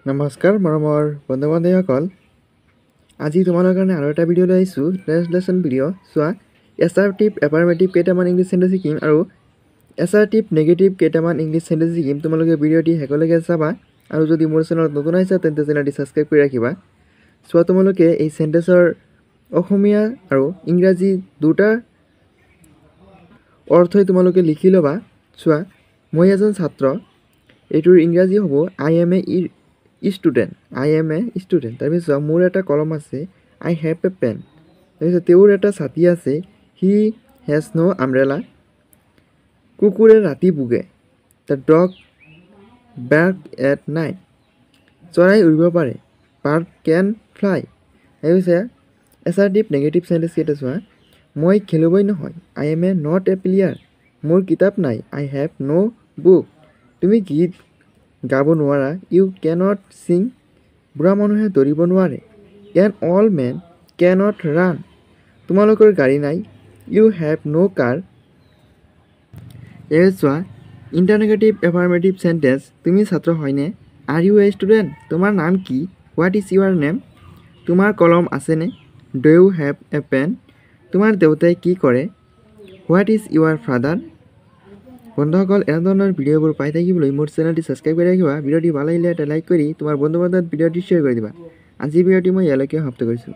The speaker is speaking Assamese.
নমস্কাৰ মৰমৰ বন্ধু বান্ধৱীসকল, আজি তোমালোকৰ কাৰণে আৰু এটা ভিডিঅ' লৈ আহিছোঁ। ট্ৰেন্সলেশ্যন ভিডিঅ' চোৱা। এছাৰ্টিভ এফাৰ্মেটিভ কেইটামান ইংলিছ চেণ্টেন্স শিকিম আৰু এছাৰ্টিভ নেগেটিভ কেইটামান ইংলিছ চেণ্টেন্স শিকিম। তোমালোকে ভিডিঅ'টি শেষলৈকে চাবা আৰু যদি মোৰ চেনেলত নতুন আহিছা তেন্তে চেনেলটি ছাবস্ক্ৰাইব কৰি ৰাখিবা। চোৱা, তোমালোকে এই চেণ্টেন্সৰ অসমীয়া আৰু ইংৰাজী দুটা অৰ্থই তোমালোকে লিখি ল'বা। চোৱা, মই এজন ছাত্ৰ, এইটোৰ ইংৰাজী হ'ব আই am a student. I am a student. তাৰপিছত মোৰ এটা কলম আছে, আই হেভ এ পেন। তাৰপিছত তেওঁৰ এটা ছাতি আছে, হি হেজ ন' আমব্ৰেলা। কুকুৰে ৰাতি ভুকে, the dog bark at night. চৰাই উৰিব পাৰে, বাৰ্ড কেন ফ্লাই। তাৰপিছত এছাৰ্টিভ নেগেটিভ চেণ্টেন্স কেইটা চোৱা। মই খেলুৱৈ নহয়, I am a not a player. মোৰ কিতাপ নাই, আই হেভ ন' বুক। তুমি গীত গাব নোৱাৰা, ইউ কেনট ছিং। বুঢ়া মানুহে দৌৰিব নোৱাৰে, and all men cannot run. তোমালোকৰ গাড়ী নাই, ইউ হেভ ন' কাৰ। এই চোৱা, ইণ্টাৰনেগেটিভ এফাৰ্মেটিভ চেণ্টেন্স। তুমি ছাত্ৰ হয়নে? Are you a student? তোমাৰ নাম কি? What is your name? তোমাৰ কলম আছেনে? Do you have a pen? তোমাৰ দেউতাই কি কৰে? What is your father? বন্ধুসকল, এনেধৰণৰ ভিডিঅ'বোৰ পাই থাকিবলৈ মোৰ চেনেলটি ছাবস্ক্ৰাইব কৰি ৰাখিবা। ভিডিঅ'টি ভাল লাগিলে এটা লাইক কৰি তোমাৰ বন্ধু বান্ধৱত ভিডিঅ'টি শ্বেয়াৰ কৰি দিবা। আজিৰ ভিডিঅ'টি মই ইয়ালৈকে সমাপ্ত কৰিছোঁ।